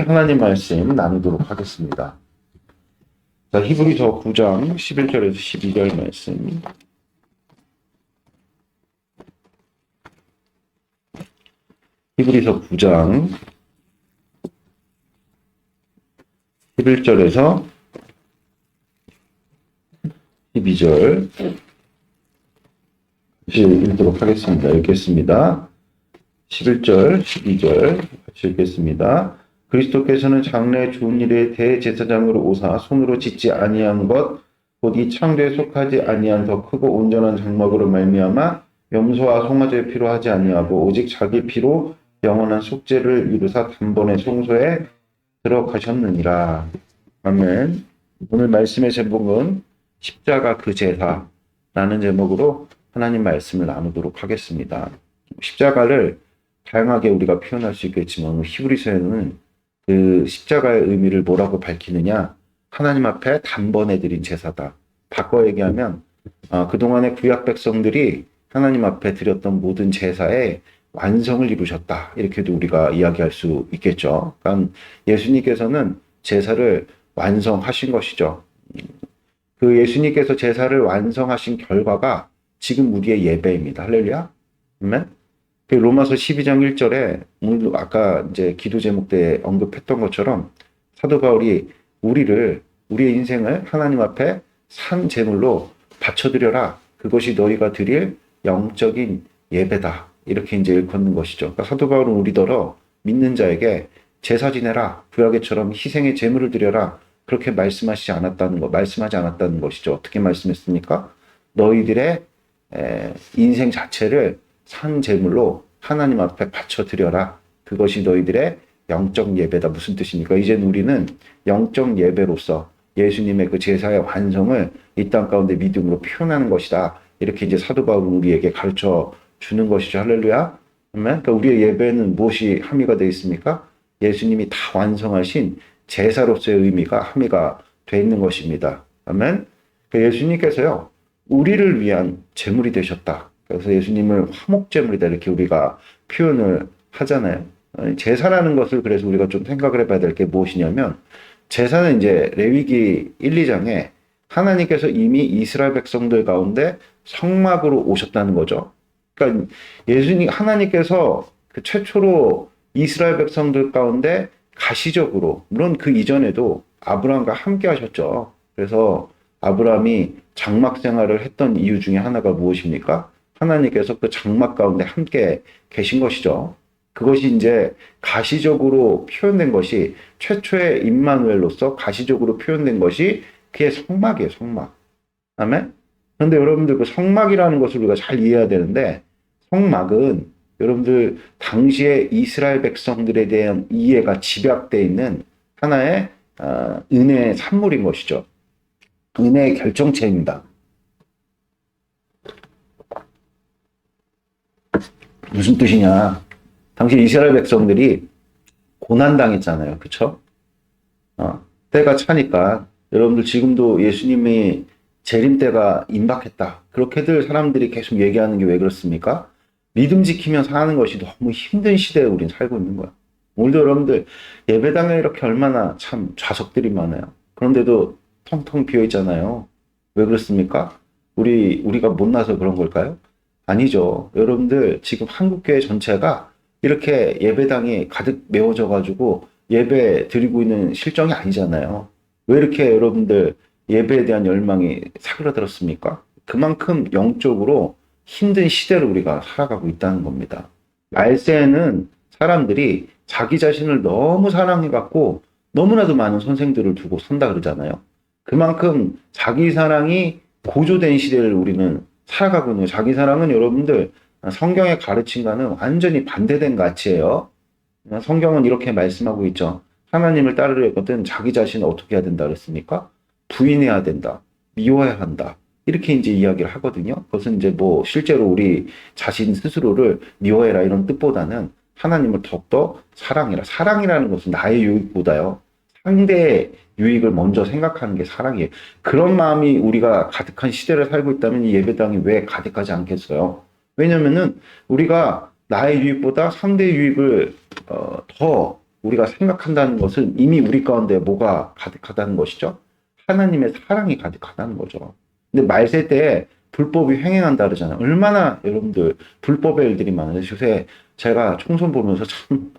하나님 말씀 나누도록 하겠습니다. 자, 히브리서 9장 11절에서 12절 말씀. 히브리서 9장 11절에서 12절 같이 읽도록 하겠습니다. 읽겠습니다. 11절, 12절 같이 읽겠습니다. 그리스도께서는 장래의 좋은 일의 대제사장으로 오사 손으로 짓지 아니한 것 곧 이 창조에 속하지 아니한 더 크고 온전한 장막으로 말미암아 염소와 송아지의 피로 하지 아니하고 오직 자기 피로 영원한 속죄를 이루사 단번에 성소에 들어가셨느니라. 아멘. 오늘 말씀의 제목은 십자가 그 제사라는 제목으로 하나님 말씀을 나누도록 하겠습니다. 십자가를 다양하게 우리가 표현할 수 있겠지만 히브리서에는 그 십자가의 의미를 뭐라고 밝히느냐? 하나님 앞에 단번에 드린 제사다. 바꿔 얘기하면 그동안의 구약 백성들이 하나님 앞에 드렸던 모든 제사의 완성을 이루셨다. 이렇게도 우리가 이야기할 수 있겠죠. 그러니까 예수님께서는 제사를 완성하신 것이죠. 그 예수님께서 제사를 완성하신 결과가 지금 우리의 예배입니다. 할렐루야. 아멘. 그 로마서 12장 1절에 오늘 아까 이제 기도 제목 때 언급했던 것처럼 사도 바울이 우리의 인생을 하나님 앞에 산 제물로 바쳐드려라. 그것이 너희가 드릴 영적인 예배다. 이렇게 이제 일컫는 것이죠. 그러니까 사도 바울은 우리더러 믿는 자에게 제사 지내라. 구약에처럼 희생의 제물을 드려라. 그렇게 말씀하지 않았다는 것이죠. 어떻게 말씀했습니까? 너희들의 인생 자체를 산 제물로 하나님 앞에 바쳐드려라. 그것이 너희들의 영적 예배다. 무슨 뜻입니까? 이제는 우리는 영적 예배로서 예수님의 그 제사의 완성을 이 땅 가운데 믿음으로 표현하는 것이다. 이렇게 이제 사도 바울은 우리에게 가르쳐 주는 것이죠. 할렐루야. 그러니까 우리의 예배는 무엇이 함의가 되어 있습니까? 예수님이 다 완성하신 제사로서의 의미가 함의가 되어 있는 것입니다. 아멘. 그러니까 예수님께서요, 우리를 위한 제물이 되셨다. 그래서 예수님을 화목제물이다 이렇게 우리가 표현을 하잖아요. 제사라는 것을 그래서 우리가 좀 생각을 해봐야 될 게 무엇이냐면 제사는 이제 레위기 1, 2장에 하나님께서 이미 이스라엘 백성들 가운데 성막으로 오셨다는 거죠. 그러니까 하나님께서 그 최초로 이스라엘 백성들 가운데 가시적으로 물론 그 이전에도 아브라함과 함께 하셨죠. 그래서 아브라함이 장막 생활을 했던 이유 중에 하나가 무엇입니까? 하나님께서 그 장막 가운데 함께 계신 것이죠. 그것이 이제 가시적으로 표현된 것이 최초의 임마누엘로서 가시적으로 표현된 것이 그의 성막이에요, 성막. 아멘? 그런데 여러분들 그 성막이라는 것을 우리가 잘 이해해야 되는데 성막은 여러분들 당시에 이스라엘 백성들에 대한 이해가 집약되어 있는 하나의 은혜의 산물인 것이죠. 은혜의 결정체입니다. 무슨 뜻이냐? 당시 이스라엘 백성들이 고난당했잖아요. 그쵸? 때가 차니까 여러분들 지금도 예수님이 재림 때가 임박했다. 그렇게들 사람들이 계속 얘기하는 게 왜 그렇습니까? 믿음 지키면서 사는 것이 너무 힘든 시대에 우린 살고 있는 거야. 오늘도 여러분들 예배당에 이렇게 얼마나 참 좌석들이 많아요. 그런데도 텅텅 비어 있잖아요. 왜 그렇습니까? 우리가 못나서 그런 걸까요? 아니죠. 여러분들 지금 한국교회 전체가 이렇게 예배당이 가득 메워져 가지고 예배 드리고 있는 실정이 아니잖아요. 왜 이렇게 여러분들 예배에 대한 열망이 사그라들었습니까? 그만큼 영적으로 힘든 시대를 우리가 살아가고 있다는 겁니다. 말세에는 사람들이 자기 자신을 너무 사랑해갖고 너무나도 많은 선생들을 두고 선다 그러잖아요. 그만큼 자기 사랑이 고조된 시대를 우리는 살아가고 있는 거예요. 자기 사랑은 여러분들 성경의 가르침과는 완전히 반대된 가치예요. 성경은 이렇게 말씀하고 있죠. 하나님을 따르려거든 자기 자신을 어떻게 해야 된다 그랬습니까? 부인해야 된다. 미워해야 한다. 이렇게 이제 이야기를 하거든요. 그것은 이제 뭐 실제로 우리 자신 스스로를 미워해라 이런 뜻보다는 하나님을 더욱더 사랑해라. 사랑이라는 것은 나의 유익보다요. 상대의 유익을 먼저 생각하는 게 사랑이에요. 그런 마음이 우리가 가득한 시대를 살고 있다면 이 예배당이 왜 가득하지 않겠어요? 왜냐면은 우리가 나의 유익보다 상대의 유익을 더 우리가 생각한다는 것은 이미 우리 가운데 뭐가 가득하다는 것이죠? 하나님의 사랑이 가득하다는 거죠. 근데 말세 때 불법이 횡행한다 그러잖아요. 얼마나 여러분들 불법의 일들이 많아요. 요새 제가 총선 보면서 참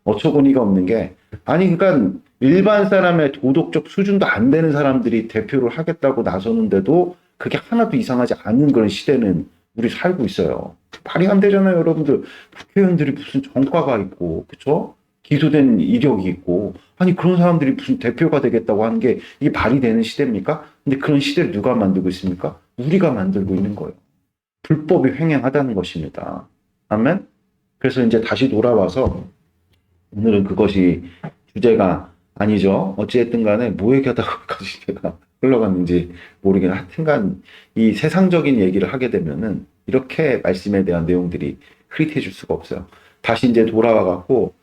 어처구니가 없는 게, 아니 그러니까 일반 사람의 도덕적 수준도 안 되는 사람들이 대표를 하겠다고 나서는데도 그게 하나도 이상하지 않는 그런 시대는 우리 살고 있어요. 말이 안 되잖아요, 여러분들. 국회의원들이 무슨 전과가 있고, 그쵸? 기소된 이력이 있고, 아니 그런 사람들이 무슨 대표가 되겠다고 하는 게 이게 말이 되는 시대입니까? 근데 그런 시대를 누가 만들고 있습니까? 우리가 만들고 있는 거예요. 불법이 횡행하다는 것입니다. 아멘? 그래서 이제 다시 돌아와서 오늘은 그것이 주제가 아니죠. 어찌됐든 간에 뭐 얘기하다가까지 제가 흘러갔는지 모르겠는, 하여튼간 이 세상적인 얘기를 하게 되면은 이렇게 말씀에 대한 내용들이 흐릿해질 수가 없어요. 다시 이제 돌아와 갖고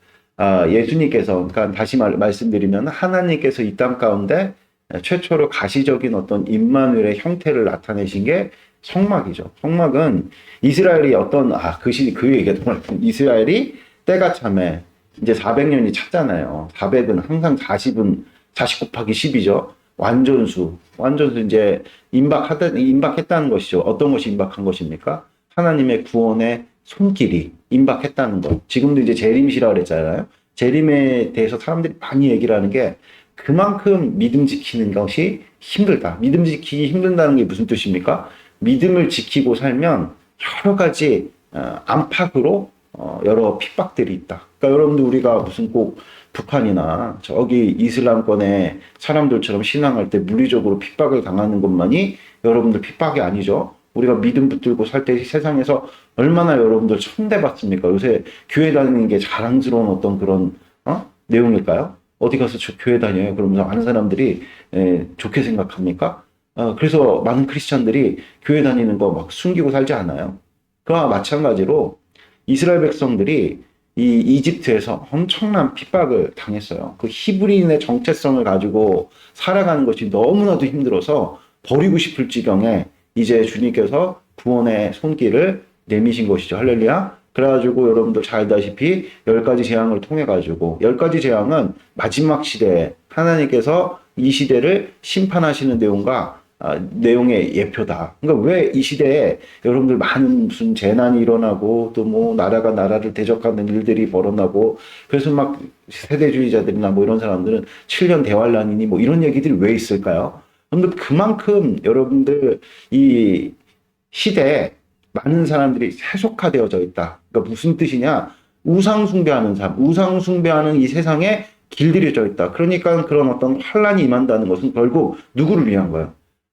예수님께서, 그러니까 다시 말씀드리면 하나님께서 이 땅 가운데 최초로 가시적인 어떤 임마누엘의 형태를 나타내신 게 성막이죠. 성막은 이스라엘이 어떤 그 얘기가 이스라엘이 때가 참에 이제 400년이 찼잖아요. 400은 항상 40 곱하기 10이죠. 완전수 이제 임박했다는 것이죠. 어떤 것이 임박한 것입니까? 하나님의 구원의 손길이 임박했다는 것. 지금도 이제 재림시라 그랬잖아요. 재림에 대해서 사람들이 많이 얘기를 하는 게 그만큼 믿음 지키는 것이 힘들다. 믿음 지키기 힘든다는 게 무슨 뜻입니까? 믿음을 지키고 살면 여러 가지 안팎으로 여러 핍박들이 있다. 그러니까 여러분들 우리가 무슨 꼭 북한이나 저기 이슬람권의 사람들처럼 신앙할 때 물리적으로 핍박을 당하는 것만이 여러분들 핍박이 아니죠. 우리가 믿음 붙들고 살 때 세상에서 얼마나 여러분들 천대받습니까? 요새 교회 다니는 게 자랑스러운 어떤 그런 내용일까요? 어디 가서 저 교회 다녀요? 그러면서 많은 사람들이 좋게 생각합니까? 그래서 많은 크리스찬들이 교회 다니는 거 막 숨기고 살지 않아요. 그와 마찬가지로 이스라엘 백성들이 이 이집트에서 엄청난 핍박을 당했어요. 그 히브리인의 정체성을 가지고 살아가는 것이 너무나도 힘들어서 버리고 싶을 지경에 이제 주님께서 구원의 손길을 내미신 것이죠. 할렐루야. 그래가지고 여러분들 잘 알다시피 10가지 재앙을 통해가지고, 10가지 재앙은 마지막 시대에 하나님께서 이 시대를 심판하시는 내용의 예표다. 그러니까 왜 이 시대에 여러분들 많은 무슨 재난이 일어나고 또 뭐 나라가 나라를 대적하는 일들이 벌어나고, 그래서 막 세대주의자들이나 뭐 이런 사람들은 7년 대환란이니 뭐 이런 얘기들이 왜 있을까요? 근데 그만큼 여러분들 이 시대에 많은 사람들이 세속화되어져 있다. 그러니까 무슨 뜻이냐? 우상숭배하는 삶, 우상숭배하는 이 세상에 길들여져 있다. 그러니까 그런 어떤 환란이 임한다는 것은 결국 누구를 위한 거예요?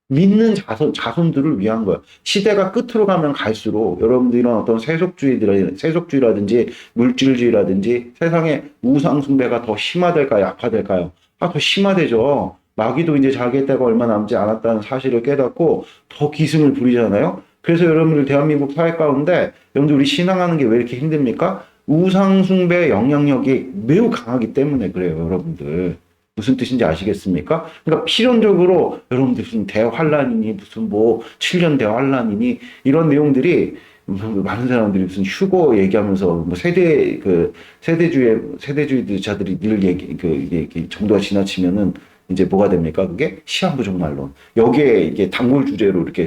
믿는 자손들을 위한 거예요. 시대가 끝으로 가면 갈수록 여러분들 이런 어떤 세속주의라든지 물질주의라든지 세상의 우상숭배가 더 심화될까요? 약화될까요? 더 심화되죠. 마귀도 이제 자기의 때가 얼마 남지 않았다는 사실을 깨닫고 더 기승을 부리잖아요. 그래서 여러분들 대한민국 사회 가운데 여러분들 우리 신앙하는 게 왜 이렇게 힘듭니까? 우상숭배의 영향력이 매우 강하기 때문에 그래요, 여러분들. 무슨 뜻인지 아시겠습니까? 그러니까 필연적으로 여러분들 무슨 대환란이니 무슨 뭐 7년 대환란이니 이런 내용들이 많은 사람들이 무슨 휴거 얘기하면서 뭐 세대주의자들이 늘 얘기 정도가 지나치면은 이제 뭐가 됩니까? 그게 시한부정말론. 여기에 이게 단골 주제로 이렇게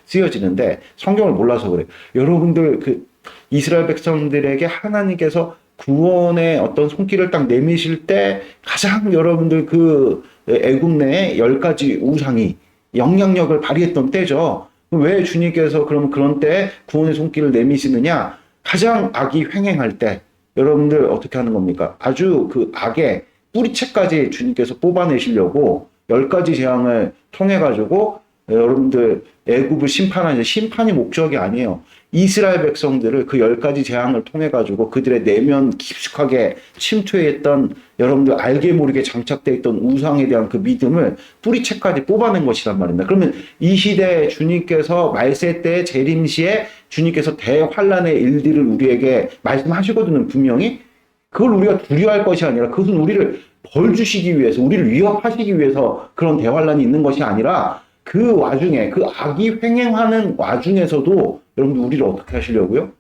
쓰여지는데 성경을 몰라서 그래. 여러분들 그 이스라엘 백성들에게 하나님께서 구원의 어떤 손길을 딱 내미실 때 가장 여러분들 그 애굽 내에 10가지 우상이 영향력을 발휘했던 때죠. 왜 주님께서 그럼 그런 때 구원의 손길을 내미시느냐? 가장 악이 횡행할 때 여러분들 어떻게 하는 겁니까? 아주 그 악의 뿌리채까지 주님께서 뽑아내시려고 10가지 재앙을 통해 가지고 여러분들 애굽을 심판하는, 심판이 목적이 아니에요. 이스라엘 백성들을 그 10가지 재앙을 통해 가지고 그들의 내면 깊숙하게 침투했던, 여러분들 알게 모르게 장착되어 있던 우상에 대한 그 믿음을 뿌리채까지 뽑아낸 것이란 말입니다. 그러면 이 시대에 주님께서 말세 때 재림시에 주님께서 대환란의 일들을 우리에게 말씀하시거든요. 분명히 그걸 우리가 두려워할 것이 아니라 그것은 우리를 벌 주시기 위해서, 우리를 위협하시기 위해서 그런 대환란이 있는 것이 아니라 그 와중에, 그 악이 횡행하는 와중에서도 여러분들 우리를 어떻게 하시려고요?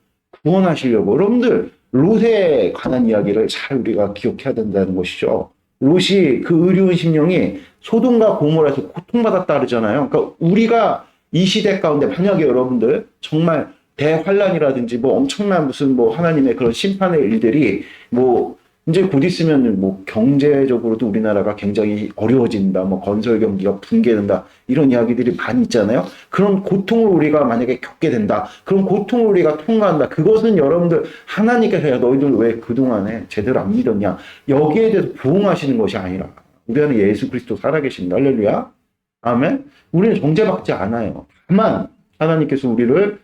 구원하시려고. 여러분들 롯에 관한 이야기를 잘 우리가 기억해야 된다는 것이죠. 롯이 그 의로운 심령이 소돔과 고모라에서 고통받았다 그러잖아요. 그러니까 우리가 이 시대 가운데 만약에 여러분들 정말 대환란이라든지 뭐 엄청난 무슨 뭐 하나님의 그런 심판의 일들이 뭐 이제 곧 있으면 뭐 경제적으로도 우리나라가 굉장히 어려워진다, 뭐 건설 경기가 붕괴된다 이런 이야기들이 많이 있잖아요. 그런 고통을 우리가 만약에 겪게 된다, 그런 고통을 우리가 통과한다. 그것은 여러분들 하나님께서 야 너희들 왜 그동안에 제대로 안 믿었냐 여기에 대해서 부응하시는 것이 아니라 우리 안에 예수 그리스도 살아계십니다. 할렐루야. 아멘. 우리는 정죄받지 않아요. 다만 하나님께서 우리를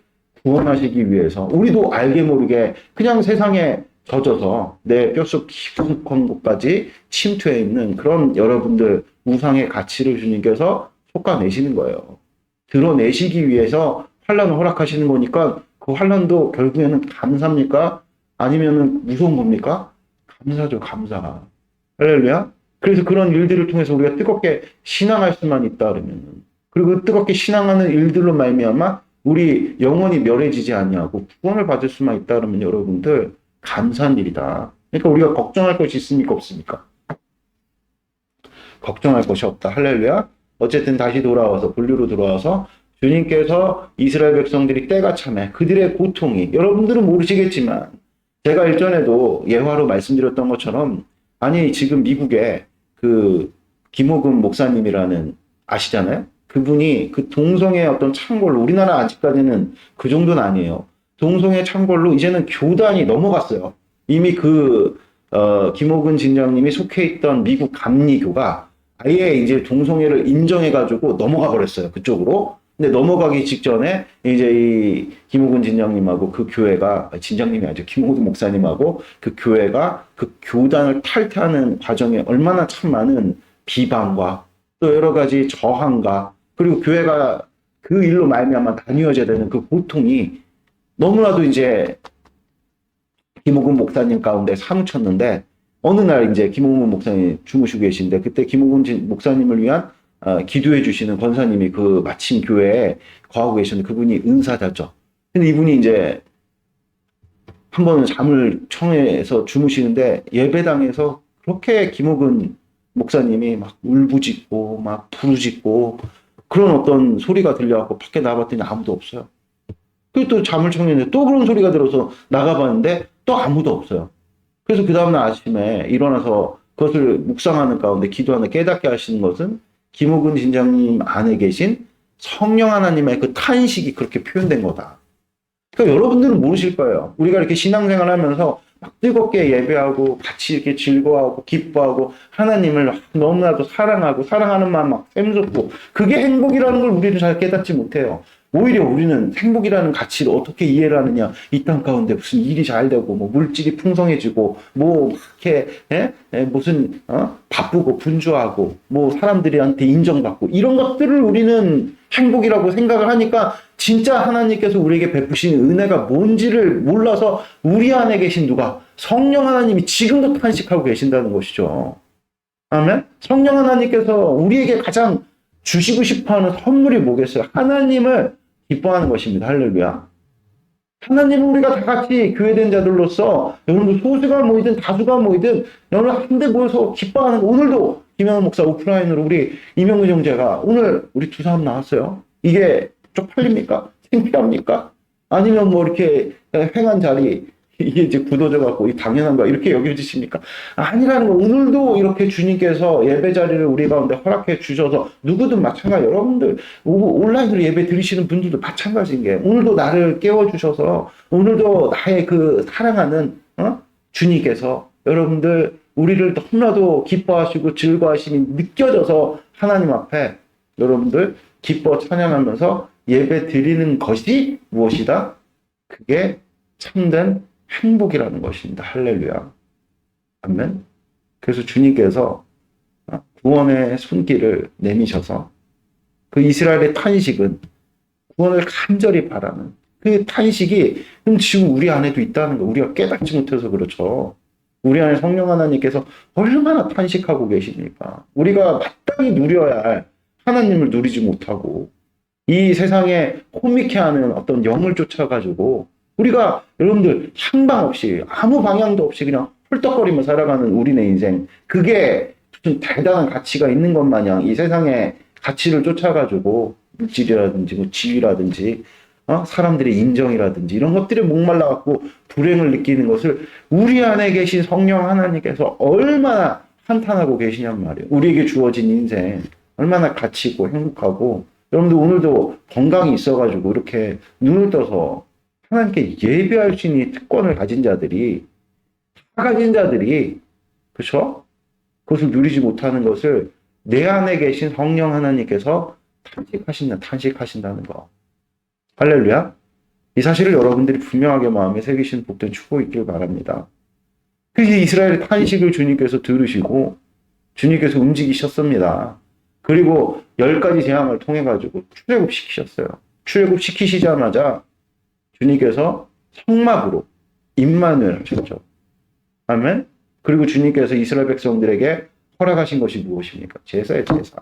구원하시기 위해서 우리도 알게 모르게 그냥 세상에 젖어서 내 뼛속 깊은 곳까지 침투해 있는 그런 여러분들 우상의 가치를 주님께서 솎아내시는 거예요. 드러내시기 위해서 환란을 허락하시는 거니까 그 환란도 결국에는 감사입니까? 아니면은 무서운 겁니까? 감사죠, 감사. 할렐루야. 그래서 그런 일들을 통해서 우리가 뜨겁게 신앙할 수만 있다 그러면 그리고 뜨겁게 신앙하는 일들로 말미암아 우리 영혼이 멸해지지 아니하고 구원을 받을 수만 있다 그러면 여러분들 감사한 일이다. 그러니까 우리가 걱정할 것이 있습니까? 없습니까? 걱정할 것이 없다. 할렐루야. 어쨌든 다시 돌아와서 본류로 돌아와서 주님께서 이스라엘 백성들이 때가 참에 그들의 고통이 여러분들은 모르시겠지만 제가 일전에도 예화로 말씀드렸던 것처럼 아니 지금 미국에 그 김호금 목사님이라는 아시잖아요? 그분이 그 동성애 어떤 창궐로 우리나라 아직까지는 그 정도는 아니에요. 동성애 창궐로 이제는 교단이 넘어갔어요. 이미 김호근 진장님이 속해 있던 미국 감리교가 아예 이제 동성애를 인정해가지고 넘어가 버렸어요. 그쪽으로. 근데 넘어가기 직전에 이제 이 김호근 진장님하고 그 교회가 진장님이 아니죠. 김호근 목사님하고 그 교회가 그 교단을 탈퇴하는 과정에 얼마나 참 많은 비방과 또 여러 가지 저항과 그리고 교회가 그 일로 말미암아 나뉘어져야 되는 그 고통이 너무나도 이제 김호근 목사님 가운데 사무쳤는데 어느 날 이제 김호근 목사님 주무시고 계신데 그때 김호근 목사님을 위한 기도해 주시는 권사님이 그 마침 교회에 거하고 계셨는데 그분이 은사자죠. 근데 이분이 이제 한 번은 잠을 청해서 주무시는데 예배당에서 그렇게 김호근 목사님이 막 울부짖고 막 부르짖고 그런 어떤 소리가 들려갖고 밖에 나가봤더니 아무도 없어요. 그리고 또 잠을 청했는데 또 그런 소리가 들어서 나가봤는데 또 아무도 없어요. 그래서 그 다음날 아침에 일어나서 그것을 묵상하는 가운데 기도하는 깨닫게 하시는 것은 김호근 진장님 안에 계신 성령 하나님의 그 탄식이 그렇게 표현된 거다. 그러니까 여러분들은 모르실 거예요. 우리가 이렇게 신앙생활 하면서 막 뜨겁게 예배하고 같이 이렇게 즐거워하고 기뻐하고 하나님을 너무나도 사랑하고 사랑하는 마음 막 샘솟고 그게 행복이라는 걸 우리는 잘 깨닫지 못해요. 오히려 우리는 행복이라는 가치를 어떻게 이해를 하느냐. 이 땅 가운데 무슨 일이 잘 되고 뭐 물질이 풍성해지고 뭐 이렇게 무슨 바쁘고 분주하고 뭐 사람들한테 인정받고 이런 것들을 우리는 행복이라고 생각을 하니까 진짜 하나님께서 우리에게 베푸신 은혜가 뭔지를 몰라서 우리 안에 계신 누가 성령 하나님이 지금도 탄식하고 계신다는 것이죠. 아멘. 성령 하나님께서 우리에게 가장 주시고 싶어하는 선물이 뭐겠어요? 하나님을 기뻐하는 것입니다. 할렐루야. 하나님은 우리가 다 같이 교회된 자들로서 여러분들 소수가 모이든 다수가 모이든 여러분 한데 모여서 기뻐하는 거. 오늘도 김영훈 목사 오프라인으로 우리 이명근 형제가 오늘 우리 두 사람 나왔어요. 이게 쪽팔립니까? 창피합니까? 아니면 뭐 이렇게 횡한 자리 이게 이제 굳어져 갖고 이 당연한 거 이렇게 여겨지십니까? 아니라는 거. 오늘도 이렇게 주님께서 예배 자리를 우리 가운데 허락해 주셔서 누구든 마찬가지 여러분들 온라인으로 예배 드리시는 분들도 마찬가지인 게 오늘도 나를 깨워 주셔서 오늘도 나의 그 사랑하는 주님께서 여러분들 우리를 너무나도 기뻐하시고 즐거워하심이 느껴져서 하나님 앞에 여러분들 기뻐 찬양하면서 예배 드리는 것이 무엇이다? 그게 참된 행복이라는 것입니다. 할렐루야. 아멘. 그래서 주님께서 구원의 손길을 내미셔서 그 이스라엘의 탄식은 구원을 간절히 바라는 그 탄식이 지금 우리 안에도 있다는 거 우리가 깨닫지 못해서 그렇죠. 우리 안에 성령 하나님께서 얼마나 탄식하고 계십니까? 우리가 마땅히 누려야 할 하나님을 누리지 못하고 이 세상에 코믹해하는 어떤 영을 쫓아가지고 우리가 여러분들 향방 없이 아무 방향도 없이 그냥 헐떡거리며 살아가는 우리네 인생, 그게 무슨 대단한 가치가 있는 것 마냥 이 세상의 가치를 쫓아가지고 물질이라든지 뭐 지위라든지 사람들의 인정이라든지 이런 것들에 목말라갖고 불행을 느끼는 것을 우리 안에 계신 성령 하나님께서 얼마나 한탄하고 계시냔 말이에요. 우리에게 주어진 인생 얼마나 가치 있고 행복하고, 여러분들 오늘도 건강이 있어가지고 이렇게 눈을 떠서 하나님께 예배할 수 있는 특권을 가진 자들이, 다 가진 자들이, 그렇죠? 그것을 누리지 못하는 것을 내 안에 계신 성령 하나님께서 탄식하신다는 거. 할렐루야. 이 사실을 여러분들이 분명하게 마음에 새기신 복된 축복이 있길 바랍니다. 그래서 이스라엘의 탄식을 주님께서 들으시고 주님께서 움직이셨습니다. 그리고 10가지 재앙을 통해 가지고 출애굽시키셨어요. 출애굽시키시자마자 주님께서 성막으로 임만을 하셨죠. 아멘. 그리고 주님께서 이스라엘 백성들에게 허락하신 것이 무엇입니까? 제사예요, 제사.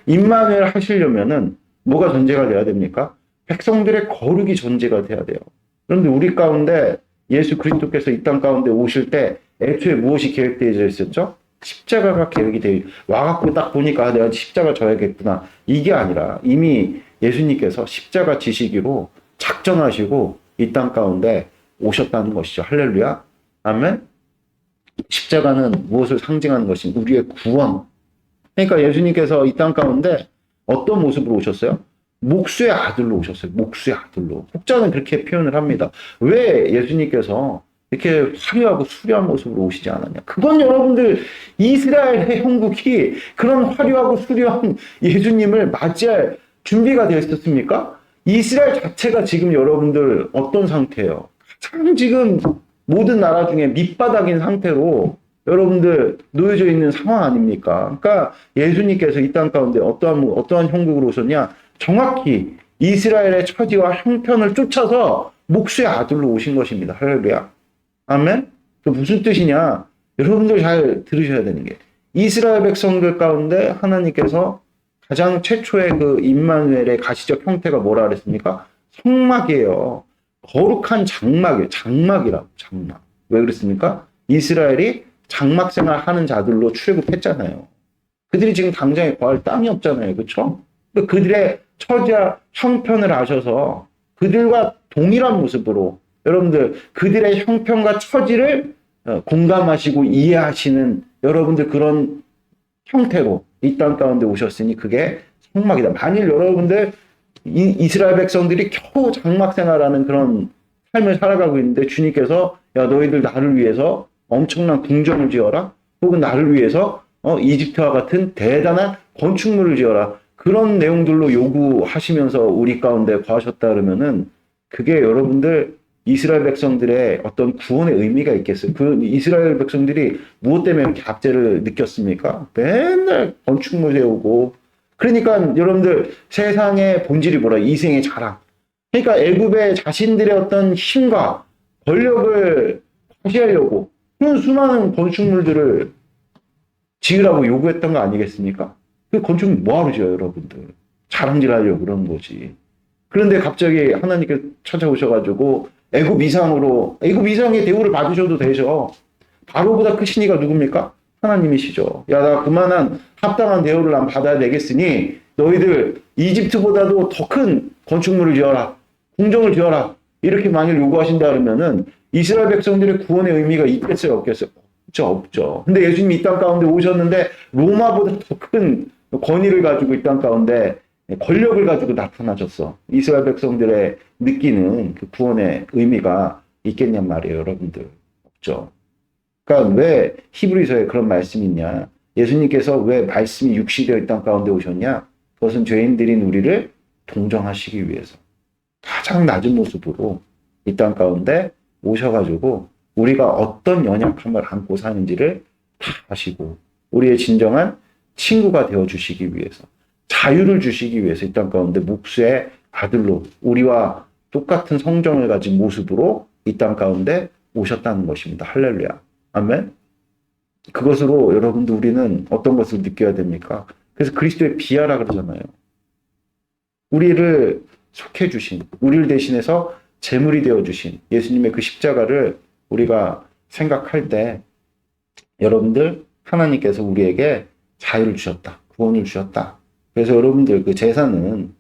임만을 하시려면은 뭐가 전제가 돼야 됩니까? 백성들의 거룩이 전제가 돼야 돼요. 그런데 우리 가운데 예수 그리스도께서 이 땅 가운데 오실 때 애초에 무엇이 계획되어 있었죠? 십자가가 계획이 되어 와갖고 딱 보니까 내가 십자가 져야겠구나, 이게 아니라 이미 예수님께서 십자가 지시기로 작정하시고 이 땅 가운데 오셨다는 것이죠. 할렐루야. 아멘. 십자가는 무엇을 상징하는 것인가? 우리의 구원. 그러니까 예수님께서 이 땅 가운데 어떤 모습으로 오셨어요? 목수의 아들로 오셨어요. 목수의 아들로. 혹자는 그렇게 표현을 합니다. 왜 예수님께서 이렇게 화려하고 수려한 모습으로 오시지 않았냐? 그건 여러분들 이스라엘의 형국이 그런 화려하고 수려한 예수님을 맞이할 준비가 되어 있었습니까? 이스라엘 자체가 지금 여러분들 어떤 상태예요? 가장 지금 모든 나라 중에 밑바닥인 상태로 여러분들 놓여져 있는 상황 아닙니까? 그러니까 예수님께서 이 땅 가운데 어떠한 형국으로 오셨냐? 정확히 이스라엘의 처지와 형편을 쫓아서 목수의 아들로 오신 것입니다. 할렐루야. 아멘? 그 무슨 뜻이냐? 여러분들 잘 들으셔야 되는 게, 이스라엘 백성들 가운데 하나님께서 가장 최초의 그 임마누엘의 가시적 형태가 뭐라 그랬습니까? 성막이에요. 거룩한 장막이에요. 장막이라고, 장막. 왜 그랬습니까? 이스라엘이 장막 생활하는 자들로 출애굽했잖아요. 그들이 지금 당장에 구할 땅이 없잖아요. 그렇죠? 그들의 처지와 형편을 아셔서 그들과 동일한 모습으로 여러분들 그들의 형편과 처지를 공감하시고 이해하시는 여러분들 그런 형태로 이 땅 가운데 오셨으니 그게 성막이다. 만일 여러분들 이스라엘 백성들이 겨우 장막 생활하는 그런 삶을 살아가고 있는데 주님께서 야 너희들 나를 위해서 엄청난 궁전을 지어라, 혹은 나를 위해서 이집트와 같은 대단한 건축물을 지어라, 그런 내용들로 요구하시면서 우리 가운데 거하셨다 그러면은 그게 여러분들 이스라엘 백성들의 어떤 구원의 의미가 있겠어요? 그 이스라엘 백성들이 무엇 때문에 이렇게 압제를 느꼈습니까? 맨날 건축물 세우고. 그러니까 여러분들 세상의 본질이 뭐라? 이생의 자랑. 그러니까 애굽의 자신들의 어떤 힘과 권력을 과시하려고 그런 수많은 건축물들을 지으라고 요구했던 거 아니겠습니까? 그 건축물 뭐하러 지어요, 여러분들? 자랑질하려고 그런 거지. 그런데 갑자기 하나님께 찾아오셔가지고 애굽 이상의 대우를 받으셔도 되죠. 바로보다 크신 이가 누굽니까? 하나님이시죠. 야, 나 그만한 합당한 대우를 난 받아야 되겠으니 너희들 이집트보다도 더 큰 건축물을 지어라, 궁정을 지어라, 이렇게 만일 요구하신다 그러면은 이스라엘 백성들의 구원의 의미가 있겠어요, 없겠어요? 없죠. 근데 예수님이 이 땅 가운데 오셨는데 로마보다 더 큰 권위를 가지고 이 땅 가운데 권력을 가지고 나타나셨어. 이스라엘 백성들의 느끼는 그 구원의 의미가 있겠냔 말이에요, 여러분들. 없죠. 그러니까 왜 히브리서에 그런 말씀이 있냐? 예수님께서 왜 말씀이 육시되어 이 땅 가운데 오셨냐? 그것은 죄인들인 우리를 동정하시기 위해서 가장 낮은 모습으로 이 땅 가운데 오셔가지고 우리가 어떤 연약함을 안고 사는지를 다 아시고 우리의 진정한 친구가 되어주시기 위해서, 자유를 주시기 위해서 이 땅 가운데 목수의 아들로 우리와 똑같은 성정을 가진 모습으로 이 땅 가운데 오셨다는 것입니다. 할렐루야. 아멘. 그것으로 여러분들 우리는 어떤 것을 느껴야 됩니까? 그래서 그리스도의 비하라 그러잖아요. 우리를 속해 주신, 우리를 대신해서 제물이 되어주신 예수님의 그 십자가를 우리가 생각할 때 여러분들 하나님께서 우리에게 자유를 주셨다. 구원을 주셨다. 그래서 여러분들 그 제사는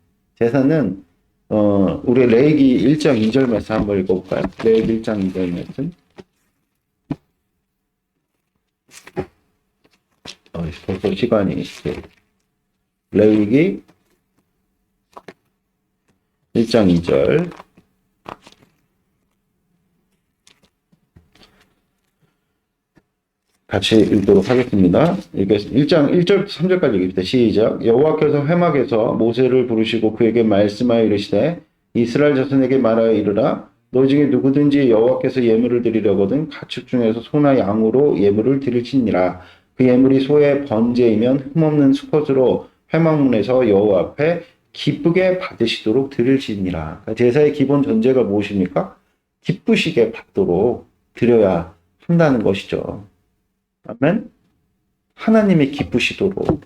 우리 레위기 1장 2절 말씀 한번 읽어볼까요? 레위기 1장 2절 말씀. 벌써 시간이 레위기 1장 2절. 같이 읽도록 하겠습니다. 1장 1절부터 3절까지 읽읍시다. 시작. 여호와께서 회막에서 모세를 부르시고 그에게 말씀하여 이르시되 이스라엘 자손에게 말하여 이르라 너 중에 누구든지 여호와께서 예물을 드리려거든 가축 중에서 소나 양으로 예물을 드릴지니라. 그 예물이 소의 번제이면 흠없는 수컷으로 회막문에서 여호와 앞에 기쁘게 받으시도록 드릴지니라. 그러니까 제사의 기본 전제가 무엇입니까? 기쁘시게 받도록 드려야 한다는 것이죠. 아멘? 하나님이 기쁘시도록.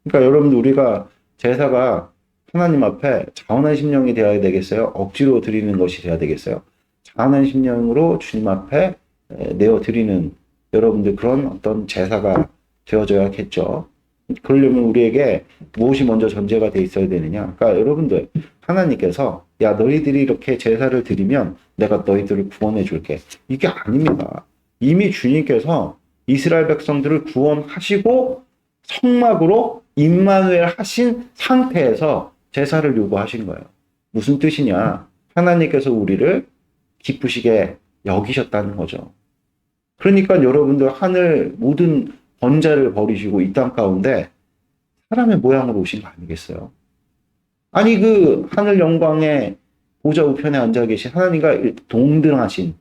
그러니까 여러분들 우리가 제사가 하나님 앞에 자원한 심령이 되어야 되겠어요? 억지로 드리는 것이 되어야 되겠어요? 자원한 심령으로 주님 앞에 내어 드리는 여러분들 그런 어떤 제사가 되어져야겠죠. 그러려면 우리에게 무엇이 먼저 전제가 돼 있어야 되느냐? 그러니까 여러분들 하나님께서 야 너희들이 이렇게 제사를 드리면 내가 너희들을 구원해 줄게. 이게 아닙니다. 이미 주님께서 이스라엘 백성들을 구원하시고 성막으로 임마누엘 하신 상태에서 제사를 요구하신 거예요. 무슨 뜻이냐? 하나님께서 우리를 기쁘시게 여기셨다는 거죠. 그러니까 여러분들 하늘 모든 번제를 버리시고 이 땅 가운데 사람의 모양으로 오신 거 아니겠어요? 아니 그 하늘 영광의 보좌 우편에 앉아 계신 하나님과 동등하신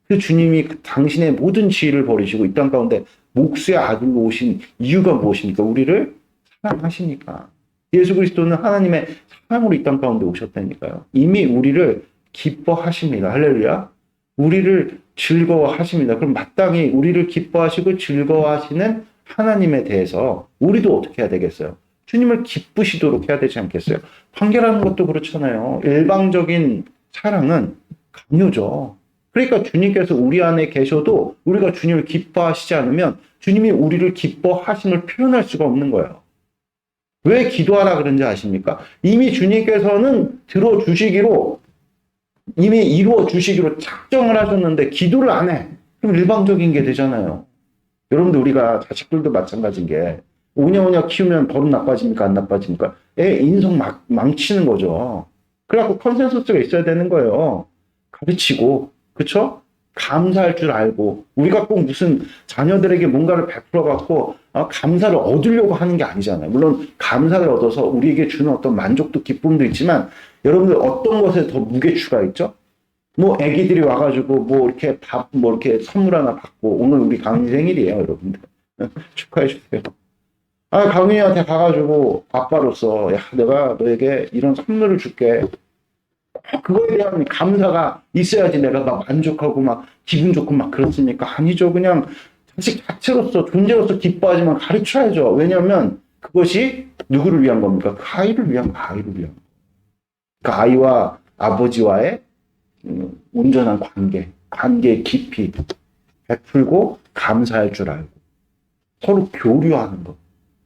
그 주님이 당신의 모든 지위를 버리시고 이 땅 가운데 목수의 아들로 오신 이유가 무엇입니까? 우리를 사랑하시니까. 예수 그리스도는 하나님의 사랑으로 이 땅 가운데 오셨다니까요. 이미 우리를 기뻐하십니다. 할렐루야. 우리를 즐거워하십니다. 그럼 마땅히 우리를 기뻐하시고 즐거워하시는 하나님에 대해서 우리도 어떻게 해야 되겠어요? 주님을 기쁘시도록 해야 되지 않겠어요? 판결하는 것도 그렇잖아요. 일방적인 사랑은 강요죠. 그러니까 주님께서 우리 안에 계셔도 우리가 주님을 기뻐하시지 않으면 주님이 우리를 기뻐하심을 표현할 수가 없는 거예요. 왜 기도하라 그런지 아십니까? 이미 주님께서는 들어주시기로 이미 이루어 주시기로 작정을 하셨는데 기도를 안 해. 그럼 일방적인 게 되잖아요. 여러분들 우리가 자식들도 마찬가지인 게 오냐오냐 키우면 버릇 나빠집니까? 안 나빠집니까? 애 인성 망치는 거죠. 그래갖고 컨센서스가 있어야 되는 거예요. 가르치고 그쵸? 감사할 줄 알고 우리가 꼭 무슨 자녀들에게 뭔가를 베풀어 갖고 감사를 얻으려고 하는 게 아니잖아요. 물론 감사를 얻어서 우리에게 주는 어떤 만족도 기쁨도 있지만 여러분들 어떤 것에 더 무게추가 있죠? 뭐 애기들이 와가지고 뭐 이렇게 뭐 이렇게 선물 하나 받고 오늘 우리 강훈이 생일이에요, 여러분들. 축하해 주세요. 강훈이한테 가가지고 아빠로서 야 내가 너에게 이런 선물을 줄게. 그거에 대한 감사가 있어야지 내가 막 만족하고 막 기분 좋고 막 그렇습니까? 아니죠. 그냥 자식 자체로서 존재로서 기뻐하지만 가르쳐야죠. 왜냐하면 그것이 누구를 위한 겁니까? 그 아이를 위한 그 아이와 아버지와의 온전한 관계의 깊이 베풀고 감사할 줄 알고 서로 교류하는 것,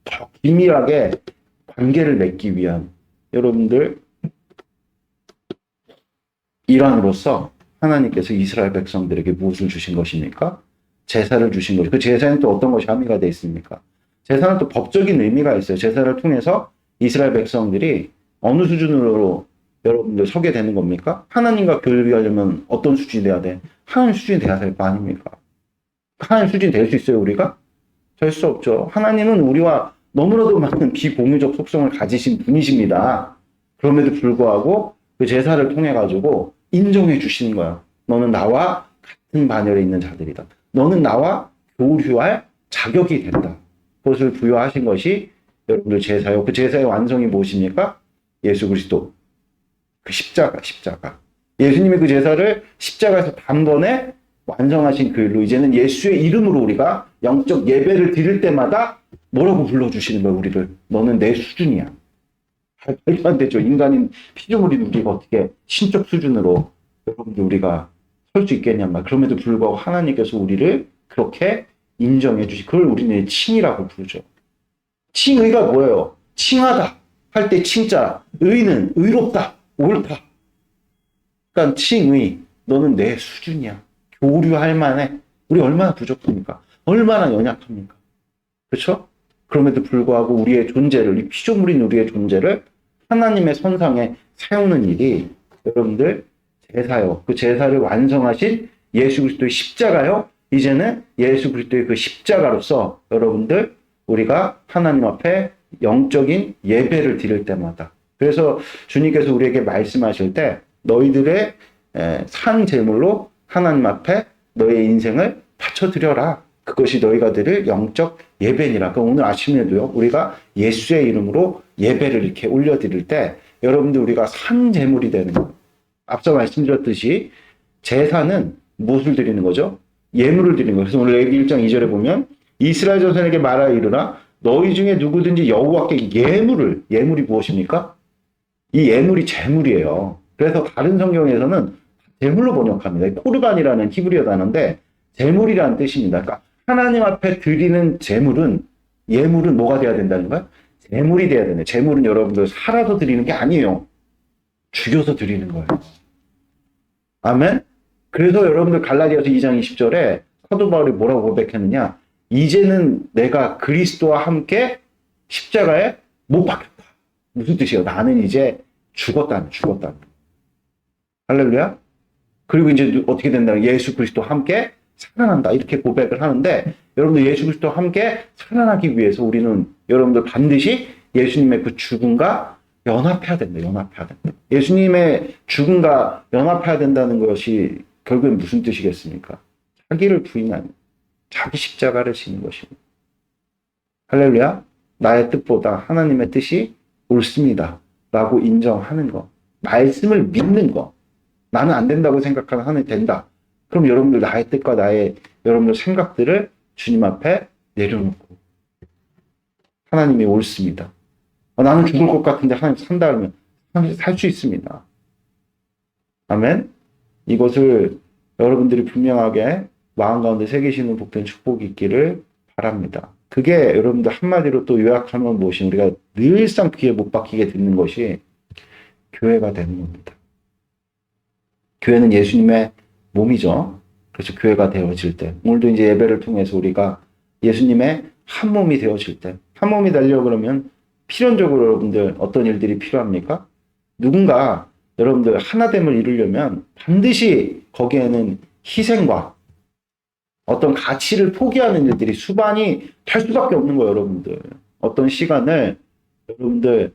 더 긴밀하게 관계를 맺기 위한 여러분들 일환으로서 하나님께서 이스라엘 백성들에게 무엇을 주신 것입니까? 제사를 주신 것이고 그 제사는 또 어떤 것이 함의가 되어 있습니까? 제사는 또 법적인 의미가 있어요. 제사를 통해서 이스라엘 백성들이 어느 수준으로 여러분들 서게 되는 겁니까? 하나님과 교류하려면 어떤 수준이 돼야 돼? 하나님 수준이 돼야 될 거 아닙니까? 하나님 수준이 될 수 있어요, 우리가? 될 수 없죠. 하나님은 우리와 너무나도 많은 비공유적 속성을 가지신 분이십니다. 그럼에도 불구하고 그 제사를 통해 가지고 인정해 주시는 거야. 너는 나와 같은 반열에 있는 자들이다. 너는 나와 교류할 자격이 된다. 그것을 부여하신 것이 여러분들 제사요. 그 제사의 완성이 무엇입니까? 예수 그리스도. 그 십자가. 예수님이 그 제사를 십자가에서 단번에 완성하신 그 일로 이제는 예수의 이름으로 우리가 영적 예배를 드릴 때마다 뭐라고 불러주시는 거야, 우리를. 너는 내 수준이야. 말도 안 되죠. 인간인 피조물인 우리가 어떻게 신적 수준으로 여러분들 우리가 설 수 있겠냔 말. 그럼에도 불구하고 하나님께서 우리를 그렇게 인정해 주시. 그걸 우리는 칭이라고 부르죠. 칭의가 뭐예요? 칭하다 할 때 칭자. 의는 의롭다, 옳다. 그러니까 칭의. 너는 내 수준이야. 교류할 만해. 우리 얼마나 부족합니까? 얼마나 연약합니까? 그렇죠? 그럼에도 불구하고 우리의 존재를, 이 피조물인 우리의 존재를 하나님의 선상에 세우는 일이 여러분들 제사요. 그 제사를 완성하신 예수 그리스도의 십자가요. 이제는 예수 그리스도의 그 십자가로서 여러분들 우리가 하나님 앞에 영적인 예배를 드릴 때마다, 그래서 주님께서 우리에게 말씀하실 때 너희들의 산 제물로 하나님 앞에 너의 인생을 바쳐드려라. 그것이 너희가 드릴 영적 예배니라. 그럼 오늘 아침에도요, 우리가 예수의 이름으로 예배를 이렇게 올려드릴 때 여러분들 우리가 산 제물이 되는 거예요. 앞서 말씀드렸듯이 제사는 무엇을 드리는 거죠? 예물을 드리는 거예요. 그래서 오늘 레위기 1장 2절에 보면 이스라엘 자손에게 말하여 이르라 너희 중에 누구든지 여호와께 예물이 무엇입니까? 이 예물이 제물이에요. 그래서 다른 성경에서는 제물로 번역합니다. 코르반이라는 히브리어 단어인데 제물이라는 뜻입니다. 그러니까 하나님 앞에 드리는 예물은 뭐가 돼야 된다는 거예요? 제물이 돼야 되네. 제물은 여러분들 살아서 드리는 게 아니에요. 죽여서 드리는 거예요. 아멘? 그래서 여러분들 갈라디아서 2장 20절에 사도 바울이 뭐라고 고백했느냐? 이제는 내가 그리스도와 함께 십자가에 못 박혔다. 무슨 뜻이에요? 나는 이제 죽었다는. 할렐루야? 그리고 이제 어떻게 된다는 예수 그리스도와 함께 살아난다. 이렇게 고백을 하는데 여러분들 예수 그리스도와 함께 살아나기 위해서 우리는 여러분들 반드시 예수님의 그 죽음과 연합해야 된다. 예수님의 죽음과 연합해야 된다는 것이 결국엔 무슨 뜻이겠습니까? 자기를 부인하는, 자기 십자가를 지는 것입니다. 할렐루야. 나의 뜻보다 하나님의 뜻이 옳습니다. 라고 인정하는 것. 말씀을 믿는 것. 나는 안 된다고 생각하는 하나님 된다. 그럼 여러분들 나의 뜻과 여러분들 생각들을 주님 앞에 내려놓고 하나님이 옳습니다. 나는 죽을 것 같은데 하나님 산다 하면 살 수 있습니다. 아멘. 이것을 여러분들이 분명하게 마음 가운데 새기시는 복된 축복이 있기를 바랍니다. 그게 여러분들 한마디로 또 요약하면 무엇이 우리가 늘상 귀에 못 박히게 듣는 것이 교회가 되는 겁니다. 교회는 예수님의 몸이죠. 그래서 교회가 되어질 때, 오늘도 이제 예배를 통해서 우리가 예수님의 한 몸이 되어질 때, 한 몸이 되려고 그러면 필연적으로 여러분들 어떤 일들이 필요합니까? 누군가 여러분들 하나됨을 이루려면 반드시 거기에는 희생과 어떤 가치를 포기하는 일들이 수반이 될 수밖에 없는 거예요, 여러분들. 어떤 시간을 여러분들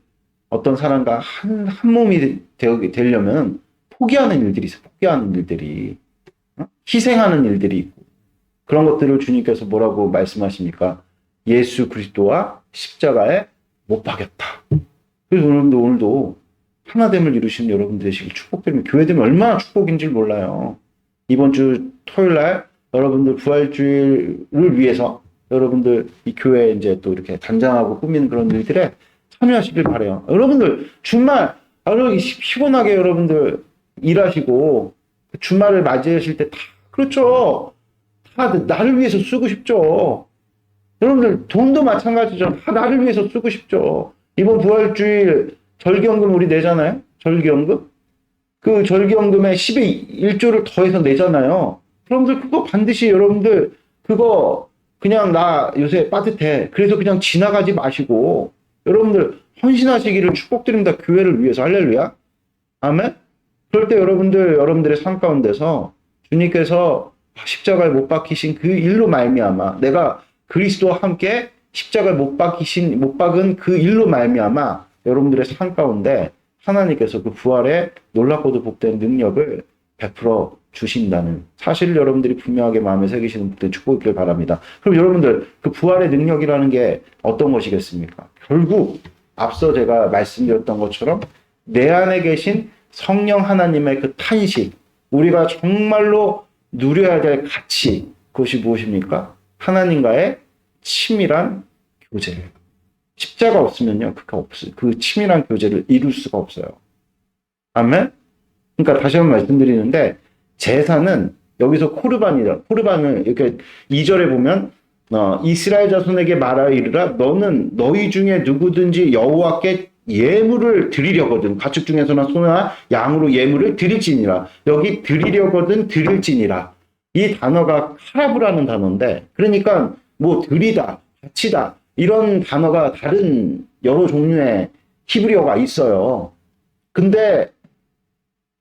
어떤 사람과 한 몸이 되려면 포기하는 일들이 있어요. 희생하는 일들이 있고 그런 것들을 주님께서 뭐라고 말씀하십니까? 예수 그리스도와 십자가에 못 박였다. 그래서 오늘도 하나됨을 이루시는 여러분들 되시길 축복드리면 교회되면 얼마나 축복인지 몰라요. 이번 주 토요일 날 여러분들 부활주일을 위해서 여러분들 이 교회 이제 또 이렇게 단장하고 꾸미는 그런 일들에 참여하시길 바래요. 여러분들 주말 피곤하게 여러분들 일하시고 주말을 맞이하실 때 다 그렇죠. 다 나를 위해서 쓰고 싶죠. 여러분들 돈도 마찬가지죠. 다 나를 위해서 쓰고 싶죠. 이번 부활주일 절기연금 우리 내잖아요. 절기연금. 그 절기연금에 10의 1조를 더해서 내잖아요. 여러분들 그거 반드시 여러분들 그거 그냥 나 요새 빠듯해. 그래서 그냥 지나가지 마시고 여러분들 헌신하시기를 축복드립니다. 교회를 위해서. 할렐루야. 아멘. 그럴 때 여러분들의 삶 가운데서 주님께서 십자가에 못 박히신 그 일로 말미암아 내가 그리스도와 함께 십자가에 못 박은 그 일로 말미암아 여러분들의 삶 가운데 하나님께서 그 부활의 놀랍고도 복된 능력을 베풀어 주신다는 사실을 여러분들이 분명하게 마음에 새기시는 복된 축복이길 바랍니다. 그럼 여러분들 그 부활의 능력이라는 게 어떤 것이겠습니까? 결국 앞서 제가 말씀드렸던 것처럼 내 안에 계신 성령 하나님의 그 탄식, 우리가 정말로 누려야 될 가치, 그것이 무엇입니까? 하나님과의 친밀한 교제. 십자가 없으면요, 그 치밀한 교제를 이룰 수가 없어요. 아멘? 그러니까 다시 한번 말씀드리는데 제사는 여기서 코르반을 이렇게 2절에 보면 이스라엘 자손에게 말하여 이르라 너는 너희 중에 누구든지 여호와께 예물을 드리려거든 가축 중에서나 소나 양으로 예물을 드릴지니라. 여기 드리려거든 드릴지니라. 이 단어가 카라브라는 단어인데 그러니까 뭐 드리다 바치다 이런 단어가 다른 여러 종류의 히브리어가 있어요. 근데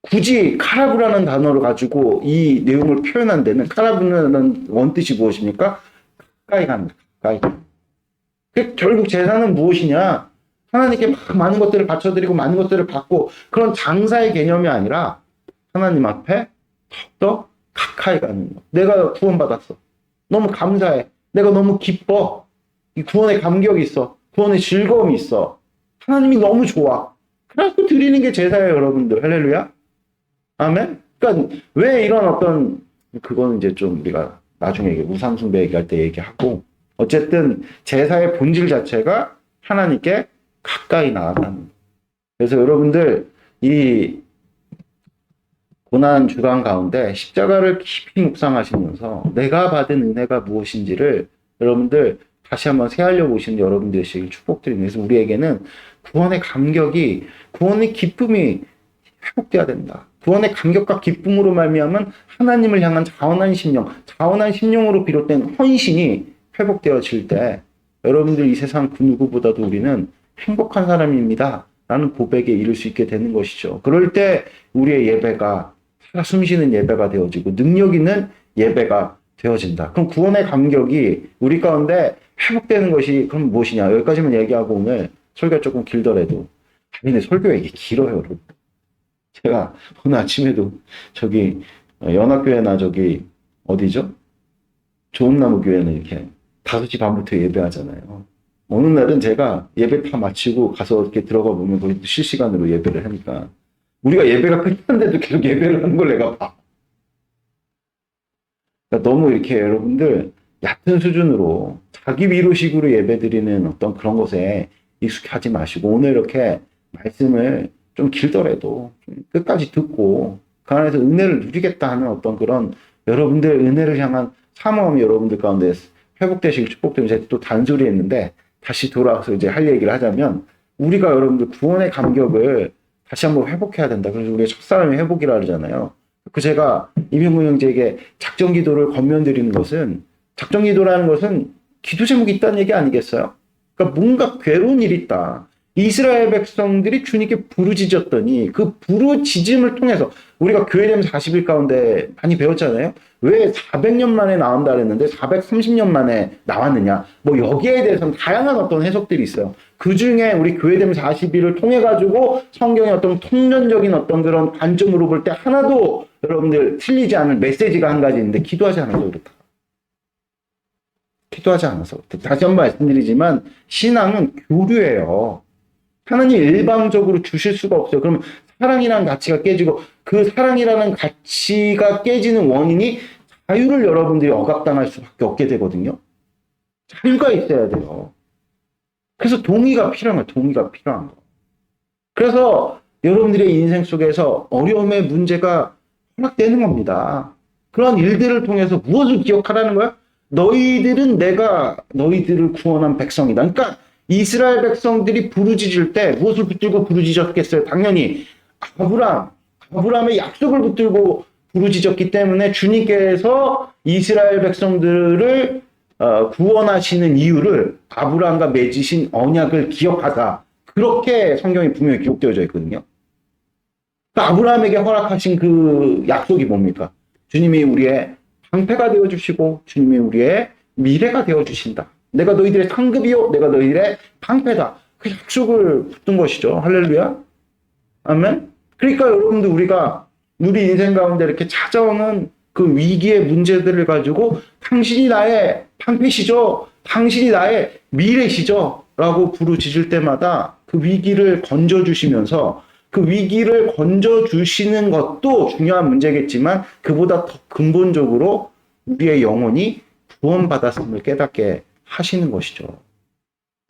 굳이 카라브라는 단어를 가지고 이 내용을 표현한 데는 카라브라는 원뜻이 무엇입니까? 가까이 간다. 가까이. 결국 제사는 무엇이냐? 하나님께 막 많은 것들을 바쳐드리고 많은 것들을 받고 그런 장사의 개념이 아니라 하나님 앞에 더욱더 가까이 가는 거. 내가 구원받았어. 너무 감사해. 내가 너무 기뻐. 이 구원의 감격이 있어. 구원의 즐거움이 있어. 하나님이 너무 좋아. 그래서 드리는 게 제사예요, 여러분들. 할렐루야. 아멘. 그러니까 왜 이런 어떤 그거는 이제 좀 우리가 나중에 우상숭배 얘기할 때 얘기하고 어쨌든 제사의 본질 자체가 하나님께 가까이 나아가는. 그래서 여러분들 이 고난 주간 가운데 십자가를 깊이 묵상하시면서 내가 받은 은혜가 무엇인지를 여러분들 다시 한번 새하려 보시는 여러분들 되시길 축복드립니다. 그래서 우리에게는 구원의 감격이 구원의 기쁨이 회복돼야 된다. 구원의 감격과 기쁨으로 말미암은 하나님을 향한 자원한 심령으로 비롯된 헌신이 회복되어질 때 여러분들 이 세상 그 누구보다도 우리는 행복한 사람입니다. 라는 고백에 이를 수 있게 되는 것이죠. 그럴 때 우리의 예배가 살아 숨쉬는 예배가 되어지고 능력 있는 예배가 되어진다. 그럼 구원의 감격이 우리 가운데 회복되는 것이 그럼 무엇이냐? 여기까지만 얘기하고 오늘 설교가 조금 길더라도 근데 설교가 이게 길어요, 여러분. 제가 오늘 아침에도 저기 연합교회나 저기 어디죠? 좋은나무 교회는 이렇게 5시 반부터 예배하잖아요. 어느 날은 제가 예배 다 마치고 가서 이렇게 들어가 보면 거기 실시간으로 예배를 하니까 우리가 예배가 끝났는데도 계속 예배를 하는 걸 내가 봐. 그러니까 너무 이렇게 여러분들 얕은 수준으로 자기 위로식으로 예배드리는 어떤 그런 것에 익숙하지 마시고 오늘 이렇게 말씀을 좀 길더라도 좀 끝까지 듣고 그 안에서 은혜를 누리겠다 하는 어떤 그런 여러분들 은혜를 향한 사모함이 여러분들 가운데 회복되시길 축복드리면서 제가 또 단소리 했는데 다시 돌아와서 이제 할 얘기를 하자면 우리가 여러분들 구원의 감격을 다시 한번 회복해야 된다. 그래서 우리가 첫사람의 회복이라 그러잖아요. 그 제가 이명근 형제에게 작전 기도를 권면드리는 것은 작전 기도라는 것은 기도 제목이 있다는 얘기 아니겠어요? 그러니까 뭔가 괴로운 일이 있다. 이스라엘 백성들이 주님께 부르짖었더니 그 부르짖음을 통해서 우리가 교회되면 40일 가운데 많이 배웠잖아요. 왜 400년 만에 나온다 그랬는데 430년 만에 나왔느냐. 뭐 여기에 대해서는 다양한 어떤 해석들이 있어요. 그 중에 우리 교회되면 40일을 통해 가지고 성경의 어떤 통전적인 어떤 그런 관점으로 볼 때 하나도 여러분들 틀리지 않을 메시지가 한 가지 있는데 기도하지 않아서 그렇다. 기도하지 않아서 그렇다. 다시 한번 말씀드리지만 신앙은 교류예요. 하나님 일방적으로 주실 수가 없어요. 그러면 사랑이라는 가치가 깨지고 그 사랑이라는 가치가 깨지는 원인이 자유를 여러분들이 억압당할 수밖에 없게 되거든요. 자유가 있어야 돼요. 그래서 동의가 필요한 거예요. 동의가 필요한 거. 그래서 여러분들의 인생 속에서 어려움의 문제가 허락되는 겁니다. 그런 일들을 통해서 무엇을 기억하라는 거야? 너희들은 내가 너희들을 구원한 백성이다. 그러니까 이스라엘 백성들이 부르짖을 때 무엇을 붙들고 부르짖었겠어요? 당연히 아브라함의 약속을 붙들고 부르짖었기 때문에 주님께서 이스라엘 백성들을 구원하시는 이유를 아브라함과 맺으신 언약을 기억하자. 그렇게 성경이 분명히 기록되어져 있거든요. 그러니까 아브라함에게 허락하신 그 약속이 뭡니까? 주님이 우리의 방패가 되어주시고 주님이 우리의 미래가 되어주신다. 내가 너희들의 상급이요 내가 너희들의 방패다. 그 약속을 붙든 것이죠. 할렐루야. 아멘. 그러니까 여러분들 우리가 우리 인생 가운데 이렇게 찾아오는 그 위기의 문제들을 가지고 당신이 나의 방패시죠. 당신이 나의 미래시죠. 라고 부르짖을 때마다 그 위기를 건져주시면서 그 위기를 건져주시는 것도 중요한 문제겠지만 그보다 더 근본적으로 우리의 영혼이 구원받았음을 깨닫게 하시는 것이죠.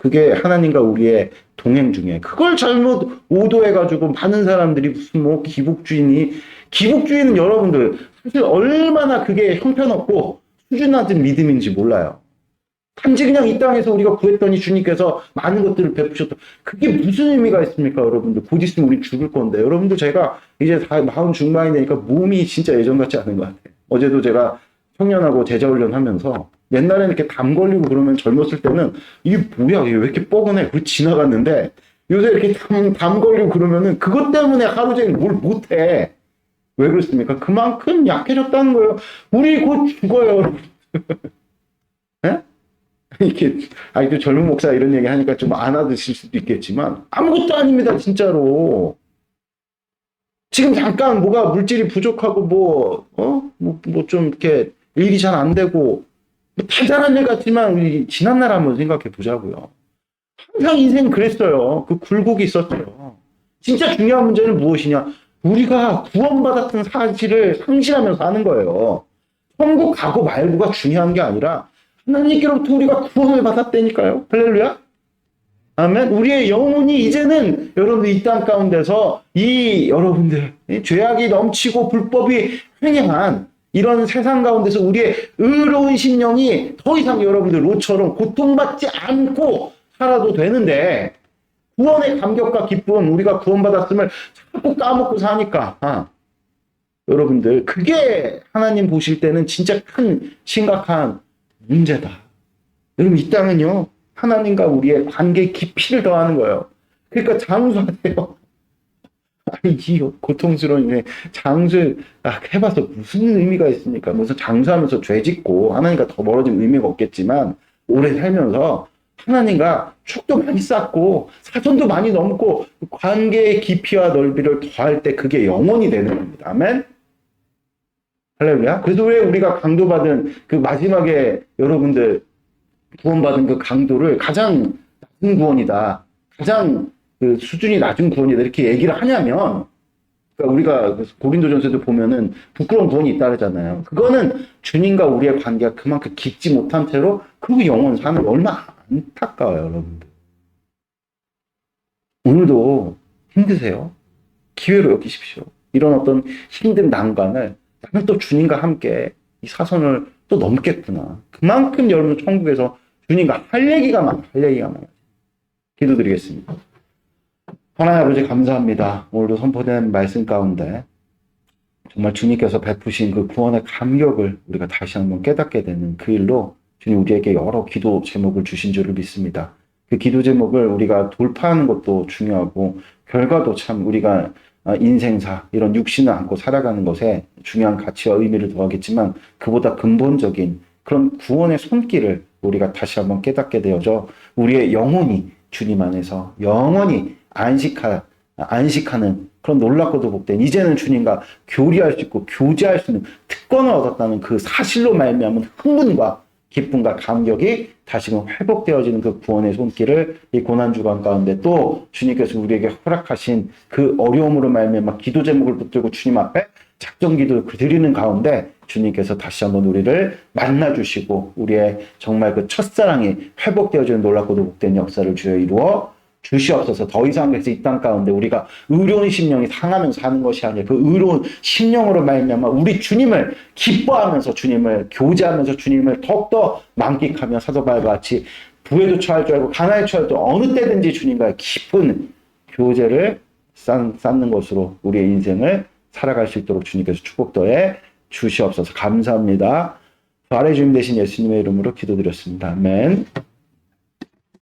그게 하나님과 우리의 동행 중에 그걸 잘못 오도해가지고 많은 사람들이 무슨 뭐 기복주의는 여러분들 사실 얼마나 그게 형편없고 수준 낮은 믿음인지 몰라요. 단지 그냥 이 땅에서 우리가 구했더니 주님께서 많은 것들을 베푸셨다. 그게 무슨 의미가 있습니까, 여러분들? 곧 있으면 우리 죽을 건데. 여러분들 제가 이제 다 마흔 중반이 되니까 몸이 진짜 예전 같지 않은 것 같아요. 어제도 제가 청년하고 제자훈련 하면서 옛날에는 이렇게 담 걸리고 그러면 젊었을 때는 이게 뭐야, 이게 왜 이렇게 뻐근해? 그걸 지나갔는데 요새 이렇게 담 걸리고 그러면은 그것 때문에 하루 종일 뭘 못해. 왜 그렇습니까? 그만큼 약해졌다는 거예요. 우리 곧 죽어요, 여러분. 예? 이렇게 아직도 젊은 목사 이런 얘기 하니까 좀 안 알아듣실 수도 있겠지만 아무것도 아닙니다, 진짜로. 지금 잠깐 뭐가 물질이 부족하고 뭐 좀 이렇게 일이 잘 안 되고 뭐 대단한 일 같지만 우리 지난날 한번 생각해 보자고요. 항상 인생 그랬어요. 그 굴곡이 있었죠. 진짜 중요한 문제는 무엇이냐? 우리가 구원받았던 사실을 상실하면서 사는 거예요. 천국 가고 말고가 중요한 게 아니라 하나님께로부터 우리가 구원을 받았다니까요. 할렐루야. 아멘. 우리의 영혼이 이제는 여러분들 이 땅 가운데서 여러분들 죄악이 넘치고 불법이 횡행한 이런 세상 가운데서 우리의 의로운 심령이 더 이상 여러분들 로처럼 고통받지 않고 살아도 되는데 구원의 감격과 기쁨, 우리가 구원받았음을 자꾸 까먹고 사니까 여러분들 그게 하나님 보실 때는 진짜 큰 심각한 문제다. 여러분 이 땅은요 하나님과 우리의 관계 깊이를 더하는 거예요. 그러니까 장수하세요. 아니 이 고통스러운 일에 장수 해봐서 무슨 의미가 있습니까? 무슨 장수하면서 죄 짓고 하나님과 더 멀어지는 의미가 없겠지만 오래 살면서 하나님과 추억도 많이 쌓고 사선도 많이 넘고 관계의 깊이와 넓이를 더할 때 그게 영원이 되는 겁니다. 아멘. 할렐루야. 그래서 왜 우리가 강도받은 그 마지막에 여러분들 구원받은 그 강도를 가장 낮은 구원이다. 가장 그 수준이 낮은 구원이다. 이렇게 얘기를 하냐면, 그러니까 우리가 고린도전서도 보면은 부끄러운 구원이 있다 그러잖아요. 그거는 주님과 우리의 관계가 그만큼 깊지 못한 채로 그 영혼 사는 게 얼마나 안타까워요, 여러분들. 오늘도 힘드세요? 기회로 여기십시오. 이런 어떤 힘든 난관을 나는 또 주님과 함께 이 사선을 또 넘겠구나. 그만큼 여러분 천국에서 주님과 할 얘기가 많아요. 기도드리겠습니다. 하나님 아버지 감사합니다. 오늘도 선포된 말씀 가운데 정말 주님께서 베푸신 그 구원의 감격을 우리가 다시 한번 깨닫게 되는 그 일로 주님 우리에게 여러 기도 제목을 주신 줄을 믿습니다. 그 기도 제목을 우리가 돌파하는 것도 중요하고 결과도 참 우리가 인생사 이런 육신을 안고 살아가는 것에 중요한 가치와 의미를 더하겠지만 그보다 근본적인 그런 구원의 손길을 우리가 다시 한번 깨닫게 되어져 우리의 영혼이 주님 안에서 영원히 안식하는 그런 놀랍고도 복된 이제는 주님과 교리할 수 있고 교제할 수 있는 특권을 얻었다는 그 사실로 말미암은 흥분과 기쁨과 감격이 다시금 회복되어지는 그 구원의 손길을 이 고난주간 가운데 또 주님께서 우리에게 허락하신 그 어려움으로 말미암아 기도 제목을 붙들고 주님 앞에 작정 기도를 드리는 가운데 주님께서 다시 한번 우리를 만나주시고 우리의 정말 그 첫사랑이 회복되어지는 놀랍고도 복된 역사를 주여 이루어 주시옵소서. 더 이상 그래서 이 땅 가운데 우리가 의로운 심령이 상하면서 사는 것이 아니라 그 의로운 심령으로 말미암아 우리 주님을 기뻐하면서 주님을 교제하면서 주님을 더욱더 만끽하며 사도 바울과 같이 부에도 처할 줄 알고 가난에 처해도 어느 때든지 주님과의 깊은 교제를 쌓는 것으로 우리의 인생을 살아갈 수 있도록 주님께서 축복 더해 주시옵소서. 감사합니다. 아래 주님 되신 예수님의 이름으로 기도드렸습니다. 아멘.